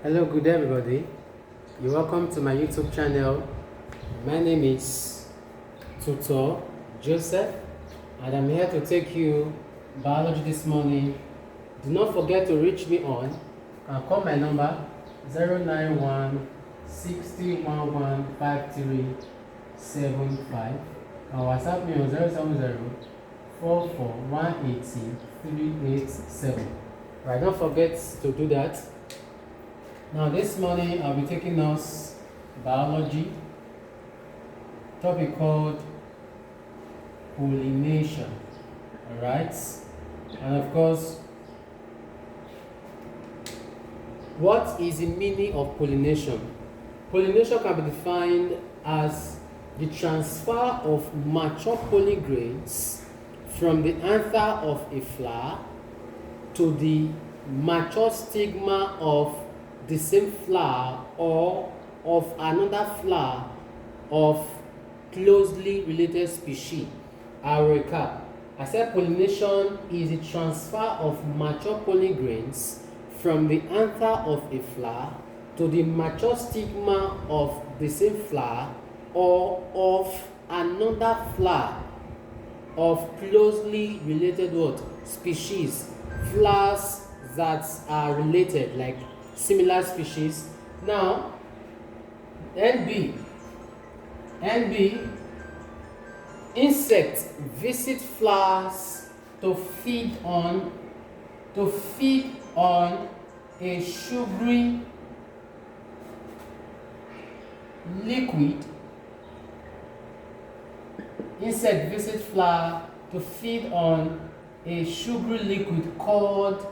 Hello, good day everybody. You're welcome to my YouTube channel. My name is Tutor Joseph and I'm here to take you biology this morning. Do not forget to reach me on. You can call my number 091 60115375 or WhatsApp me on 070 387. Right, don't forget to do that. Now this morning I'll be taking us biology, topic called pollination. Alright? And of course, what is the meaning of pollination? Pollination can be defined as the transfer of mature pollen grains from the anther of a flower to the mature stigma of the same flower or of another flower of closely related species. I'll recap. I said pollination is the transfer of mature pollen grains from the anther of a flower to the mature stigma of the same flower or of another flower of closely related what? Species. Flowers that are related, like similar species. Now, NB, insects visit flowers to feed on a sugary liquid. Insect visit flower to feed on a sugary liquid called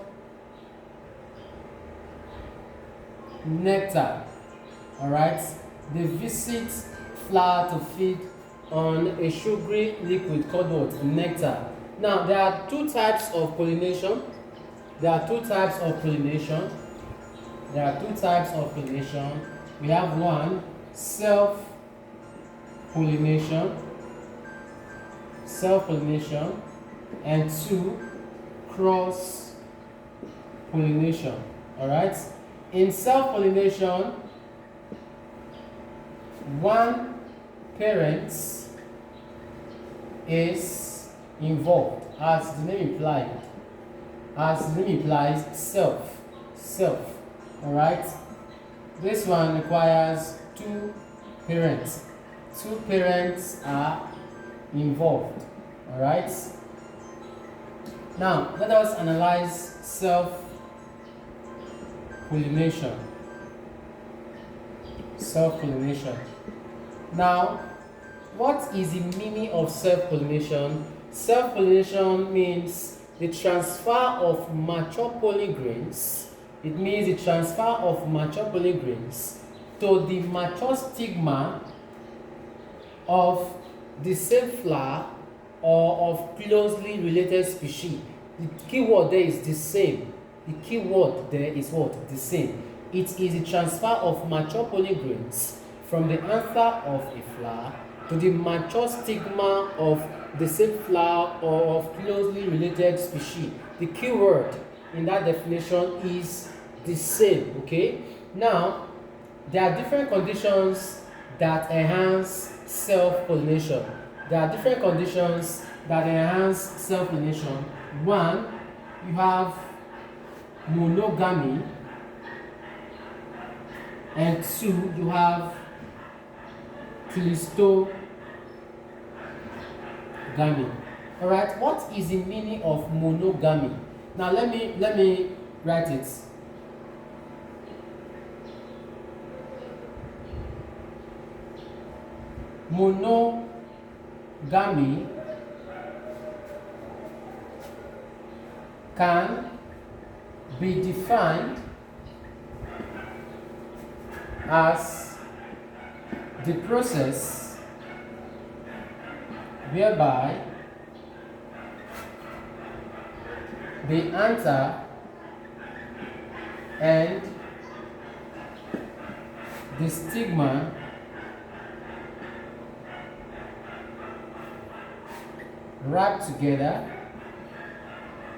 nectar. Alright, they visit flower to feed on a sugary liquid called what? Nectar. Now there are two types of pollination. We have one, self-pollination, and two, cross-pollination. Alright? In self-pollination, one parent is involved, as the name implies, self. Alright? This one requires two parents. Two parents are involved. Alright? Now, let us analyze self-pollination. Now, what is the meaning of self-pollination? Self-pollination means the transfer of mature pollen grains. It means the transfer of mature pollen grains to the mature stigma of the same flower or of closely related species. The key word there is the same. The key word there is what? The same. It is the transfer of mature pollen grains from the anther of a flower to the mature stigma of the same flower or of closely related species. The key word in that definition is the same. Okay? Now, there are different conditions that enhance self-pollination. One, you have monogamy, and two, you have clistogamy. Alright, what is the meaning of monogamy? Now let me write it. Monogamy can be defined as the process whereby the anther and the stigma wrap together.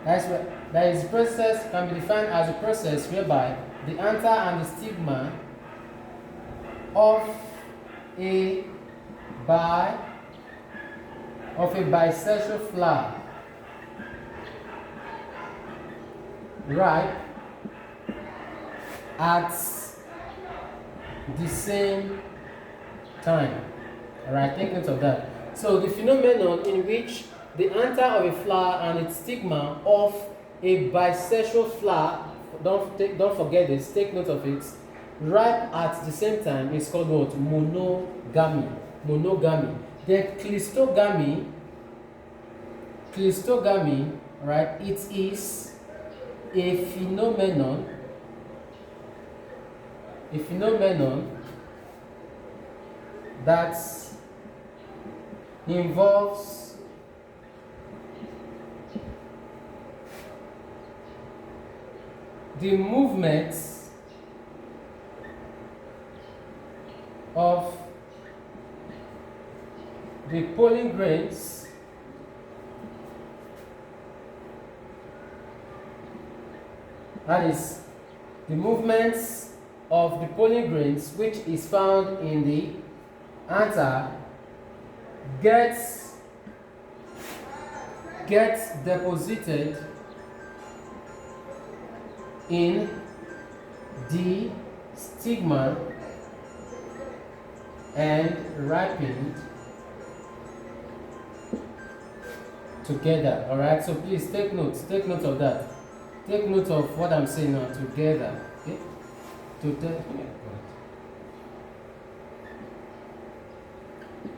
That's what That is, process can be defined as a process whereby the anther and the stigma of a bisexual flower ripe at the same time. Alright, take note of that. So the phenomenon in which the anther of a flower and its stigma of a bisexual flower, don't forget this, take note of it, ripe at the same time is called what? Monogamy. Monogamy. Then cleistogamy, right? It is a phenomenon that involves the movement of the pollen grains that is the movements of the pollen grains which is found in the anther gets deposited in the stigma and ripened together. Alright, so please take note of that. Take note of what I'm saying now, together. Okay?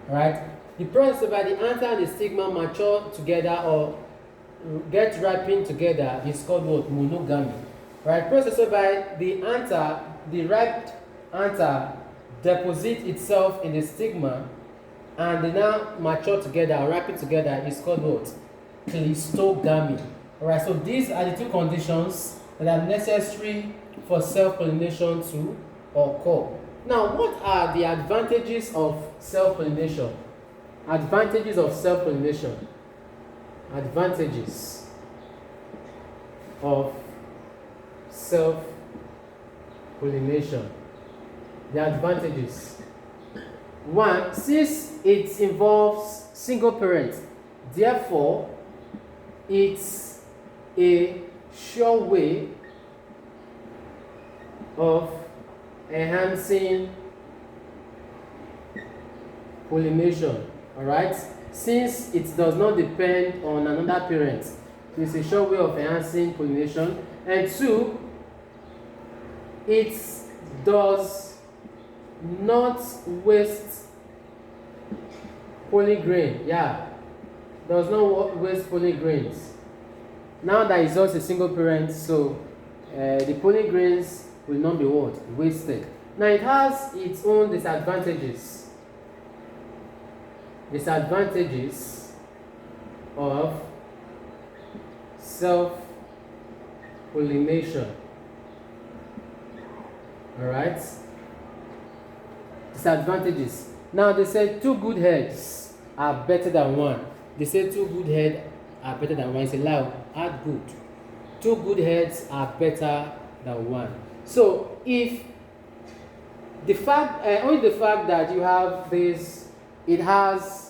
Alright, the process whereby the anther and the stigma mature together or get ripened together is called what? Monogamy. Right, process whereby the anther, the ripe anther, deposit itself in the stigma and they now mature together or ripen together is called what? Cleistogamy. Alright, so these are the two conditions that are necessary for self-pollination to occur. Now, what are the advantages of self-pollination? Advantages of self-pollination. Advantages of self-pollination. The advantages. 1, since it involves single parent, therefore it's a sure way of enhancing pollination. Alright, since it does not depend on another parent, it's a sure way of enhancing pollination. And 2, it does not waste pollen grain. Yeah, does not waste pollen grains. Now that it's just a single parent, so the pollen grains will not be what? Wasted. Now it has its own disadvantages. Disadvantages of self-pollination. Alright? Disadvantages. Now they say 2 good heads are better than 1. They say 2 good heads are better than 1. It's a lie. Add good. 2 good heads are better than 1. So if the fact, only the fact that you have this, it has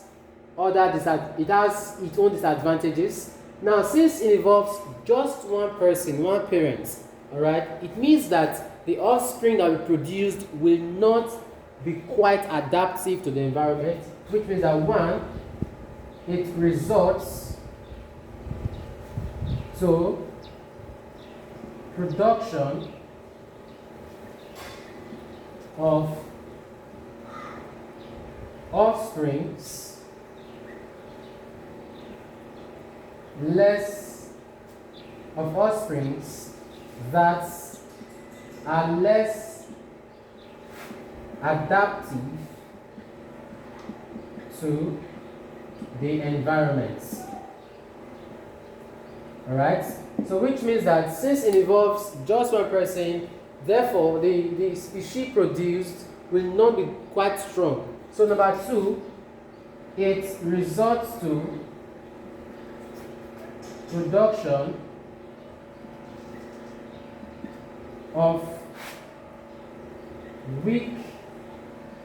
it has its own disadvantages. Now, since it involves just one person, one parent, all right, it means that the offspring that we produced will not be quite adaptive to the environment, which means that 1, it results to production of offsprings that are less adaptive to the environment. Alright? So which means that since it involves just one person, therefore the species produced will not be quite strong. So number 2, it results to production of weak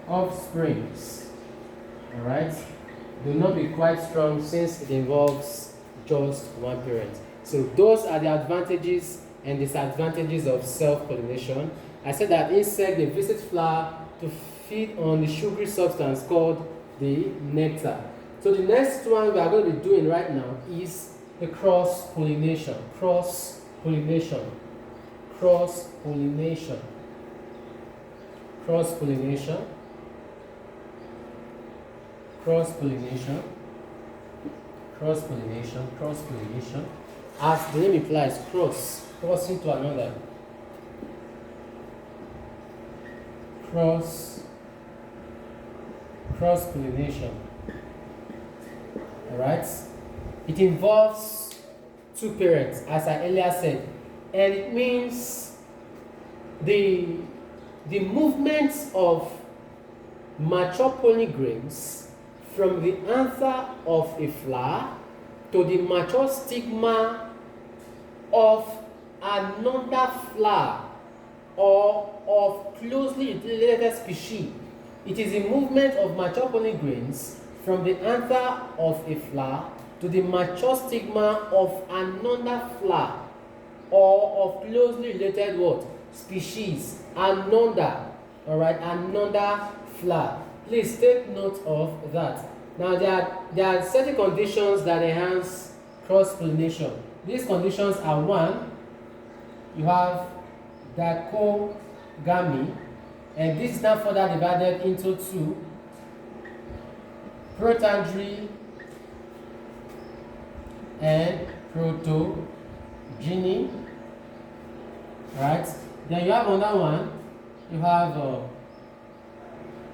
offsprings, alright, do not be quite strong since it involves just one parent. So those are the advantages and disadvantages of self-pollination. I said that insects, they visit flower to feed on the sugary substance called the nectar. So the next one we are going to be doing right now is the cross-pollination. Cross-pollination. Cross-pollination. Cross-pollination. Cross-pollination. Cross-pollination. Cross-pollination. As the name implies, crossing to another. Cross-pollination. Alright? It involves two parents, as I earlier said, and it means the movement of mature pollen grains from the anther of a flower to the mature stigma of another flower or of closely related species. It is a movement of mature pollen grains from the anther of a flower to the mature stigma of another flower or of closely related what? Species. Another. Alright, another flower. Please take note of that. Now there are certain conditions that enhance cross-pollination. These conditions are: one, you have dichogamy, and this is now further divided into two: protandry and protogeny. Right? Then you have another one. You have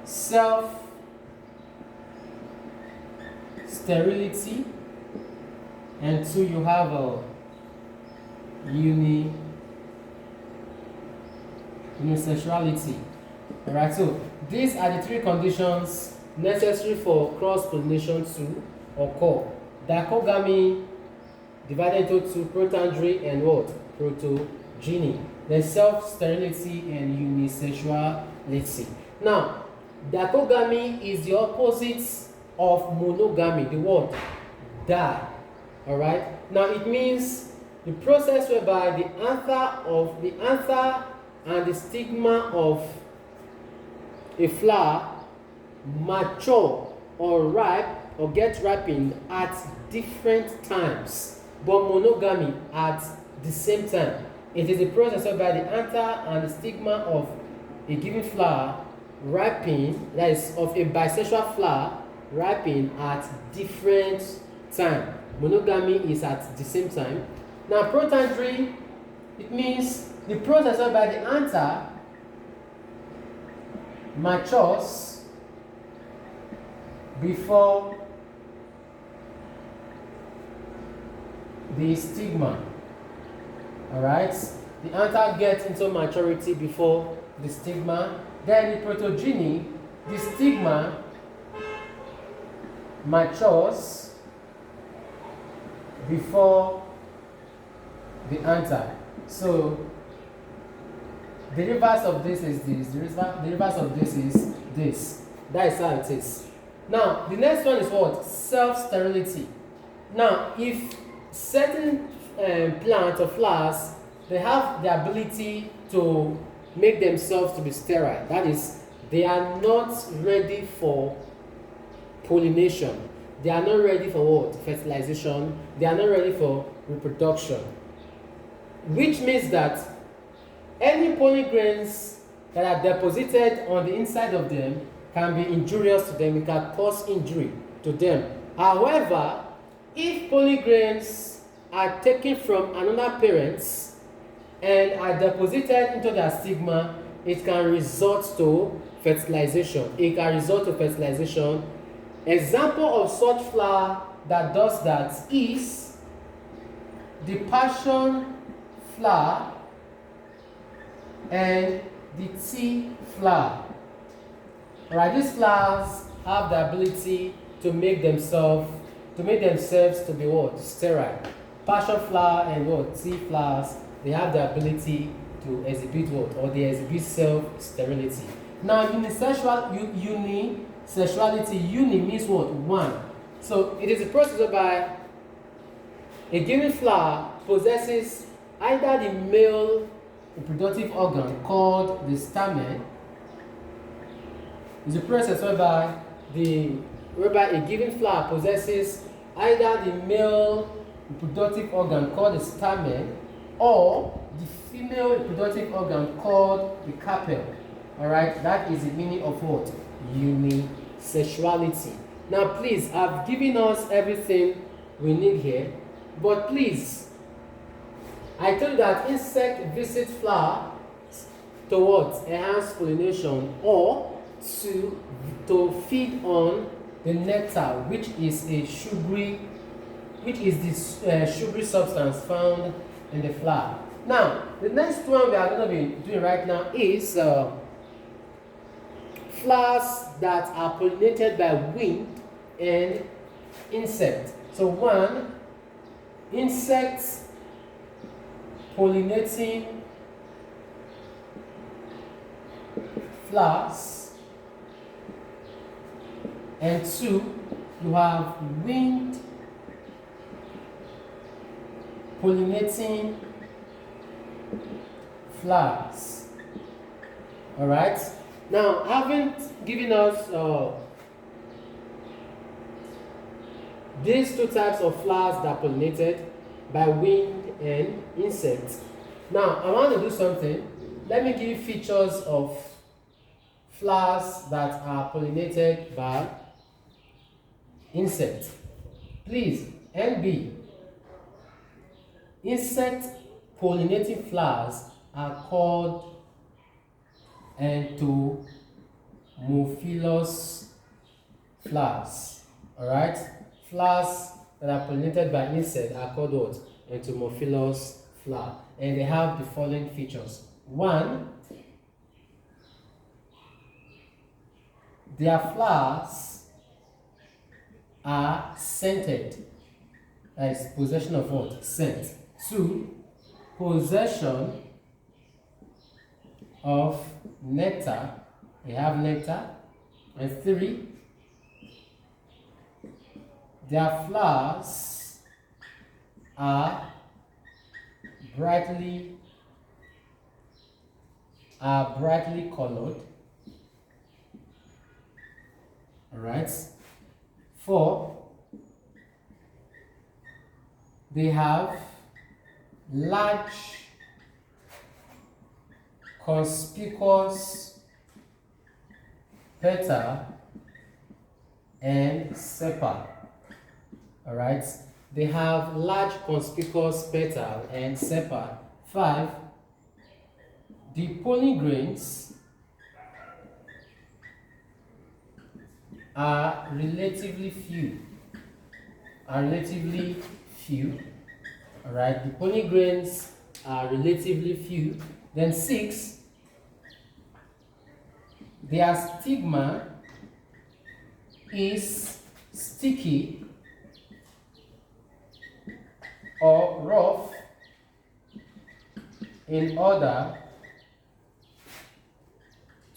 self-sterility, and two, you have unisexuality. Alright, so these are the three conditions necessary for cross-pollination to occur. Dichogamy divided into two: protandry and what? Protogeny. Then self-sterility and unisexuality. Now, dichogamy is the opposite of monogamy. The word di. Alright? Now it means the process whereby the anther and the stigma of a flower mature or ripe or get ripened at different times, but monogamy at the same time. It is a process whereby the anther and the stigma of a given flower ripen, that is of a bisexual flower, ripen at different time. Monogamy is at the same time. Now protandry, it means the process whereby the anther matures before the stigma. Alright? The anther gets into maturity before the stigma. Then the protogeny, the stigma matures before the anther. So the reverse of this is this. The reverse of this is this. That is how it is. Now, the next one is what? Self-sterility. Now, if certain plants or flowers, they have the ability to make themselves to be sterile. That is, they are not ready for pollination. They are not ready for what? Fertilization. They are not ready for reproduction. Which means that any pollen grains that are deposited on the inside of them can be injurious to them. It can cause injury to them. However, if pollen grains are taken from another parent and are deposited into their stigma, it can result to fertilization. It can result to fertilization. Example of such flower that does that is the passion flower and the tea flower. Alright, these flowers have the ability to make themselves to be what? Sterile. Passion flower and what? Tea flowers, they have the ability to exhibit what? Or they exhibit self-sterility. Now, unisexuality, uni means what? One. So it is a process whereby a given flower possesses either the male reproductive organ called the stamen. It's a process whereby a given flower possesses either the male reproductive organ called the stamen or the female reproductive organ called the carpel. Alright, that is the meaning of what? Unisexuality. Now please, I've given us everything we need here, but please, I told you that insect visit flowers to what? Enhance pollination or to feed on the nectar, which is the sugary substance found in the flower. Now, the next one we are going to be doing right now is flowers that are pollinated by wind and insect. So one, insects pollinating flowers, and two, you have wind pollinating flowers. All right. Now, having given us these two types of flowers that are pollinated by wind and insects, now I want to do something. Let me give you features of flowers that are pollinated by insects. Please, NB. Insect pollinating flowers are called entomophilous flowers. Alright? Flowers that are pollinated by insects are called what? Entomophilous flower. And they have the following features. One, their flowers are scented. That is possession of what? Scent. Two, possession of nectar. They have nectar. And three, their flowers are brightly colored. All right. Four, they have large conspicuous petal and sepal. All right. They have large conspicuous petal and sepal. Five, the pollen grains are relatively few. All right, the pollen grains are relatively few. Then six, their stigma is sticky or rough in order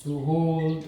to hold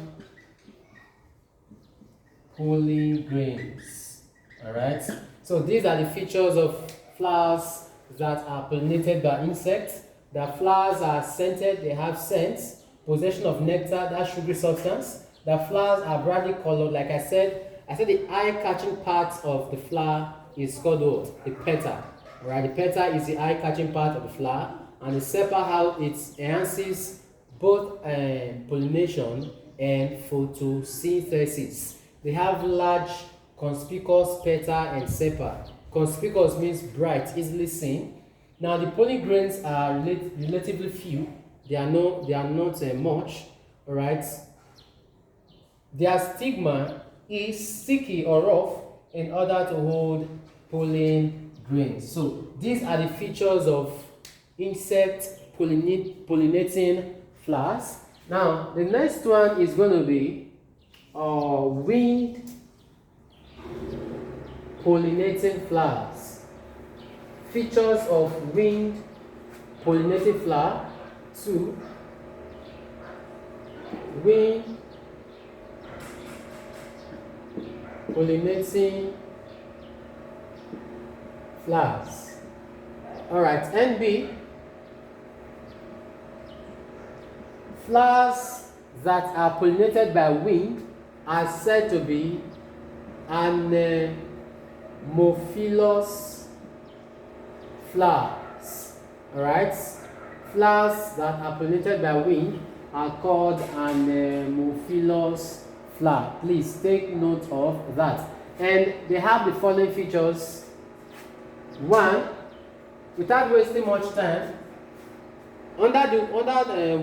pollen grains. All right. So these are the features of flowers that are pollinated by insects. The flowers are scented, they have scents, possession of nectar, that sugary substance. The flowers are brightly colored. Like I said the eye-catching part of the flower is called what? The petal. All right, the petal is the eye-catching part of the flower, and the sepal, how it enhances both pollination and photosynthesis. They have large conspicuous petal and sepal. Conspicuous means bright, easily seen. Now the pollen grains are relatively few. They are not much. All right. Their stigma is sticky or rough in order to hold pollen grains. So these are the features of insect pollinating flowers. Now the next one is going to be wind pollinating flowers. Features of wind pollinating flower. 2. Wing pollinating flowers. Alright, NB. Flowers that are pollinated by wing are said to be anemophilous flowers. Alright? Flowers that are pollinated by wing are called anemophilous flower. Please take note of that. And they have the following features. 1. Without wasting much time, under the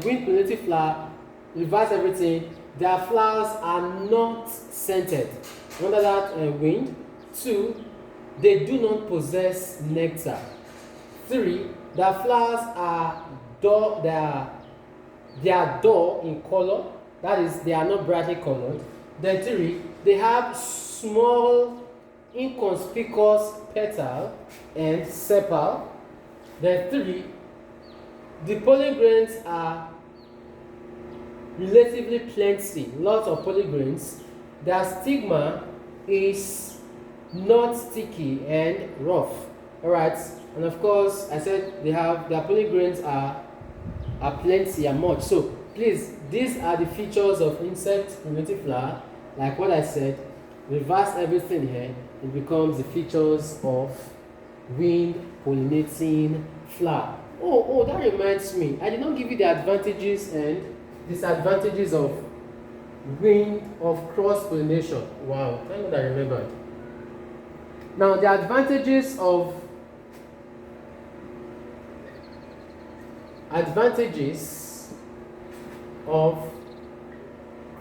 wing pollinated flower, reverse everything, their flowers are not scented under that wing. 2. They do not possess nectar. 3. Their flowers are dull, they are dull in color, that is, they are not brightly colored. Then 3. They have small, inconspicuous petal and sepal. Then 3. The pollen grains are relatively plenty, lots of pollen grains. Their stigma is not sticky and rough. Alright, and of course, I said their pollen grains are plenty and much. So please, these are the features of insect pollinated flower. Like what I said, reverse everything here, it becomes the features of wing pollinating flower. Oh, that reminds me, I did not give you the advantages and disadvantages of cross pollination. Wow, thank God I remembered. Now, the advantages of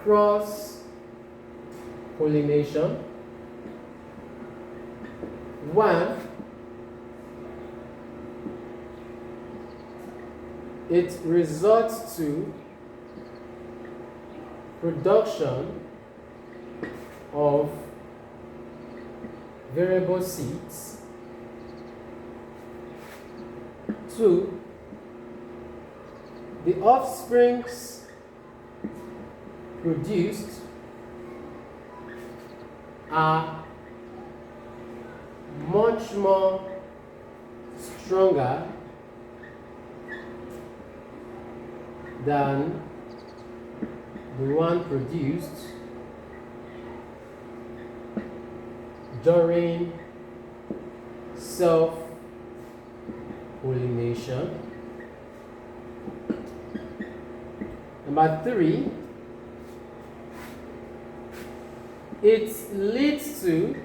cross pollination. 1. It results to production of variable seeds. 2. The offsprings produced are much more stronger than the one produced during self-pollination. Number 3, it leads to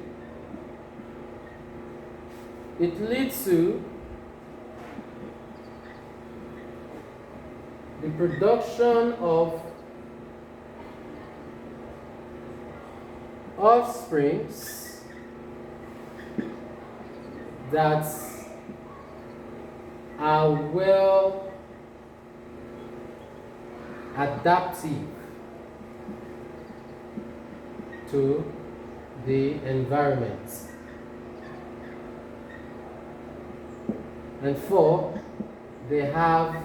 the production of offsprings that are well adaptive to the environment. And 4, they have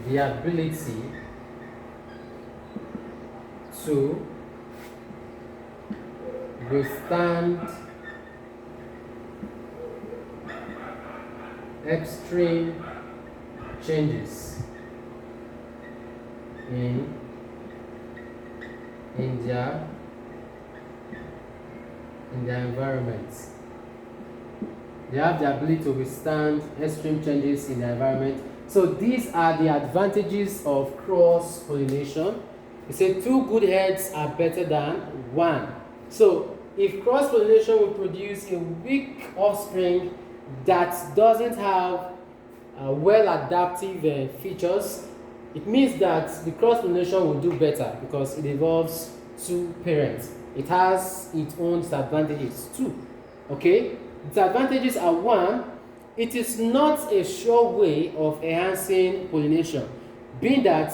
the ability to withstand extreme changes in their environment. They have the ability to withstand extreme changes in the environment. So these are the advantages of cross-pollination. We say 2 good heads are better than 1. So if cross-pollination will produce a weak offspring that doesn't have well-adaptive features, it means that the cross-pollination will do better because it involves 2 parents. It has its own disadvantages too. Okay? Disadvantages are 1, it is not a sure way of enhancing pollination, being that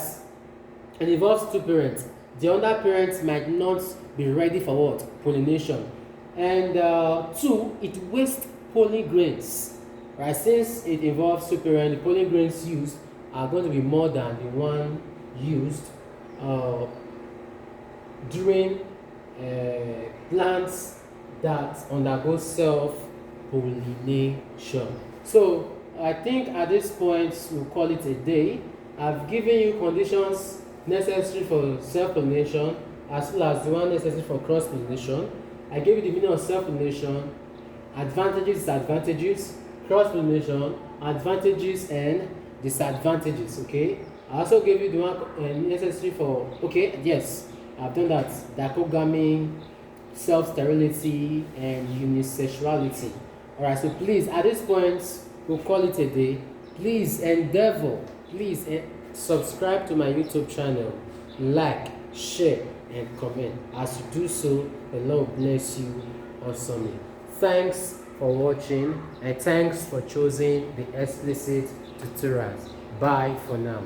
it involves 2 parents. The other parents might not be ready for what? Pollination. And 2, it wastes pollen grains. Right? Since it involves superant, the pollen grains used are going to be more than the one used during plants that undergo self-pollination. So I think at this point we'll call it a day. I've given you conditions necessary for self-pollination as well as the one necessary for cross-pollination. I gave you the meaning of self-pollination, advantages, disadvantages, cross-pollination, advantages and disadvantages. Okay. I also gave you the one necessary for, okay, yes, I've done that, dichogamy, self-sterility and unisexuality. Alright, so please at this point we'll call it a day. Please subscribe to my YouTube channel, like, share and comment. As you do so, the Lord bless you awesomely. Thanks for watching and thanks for choosing the explicit tutorials. Bye for now.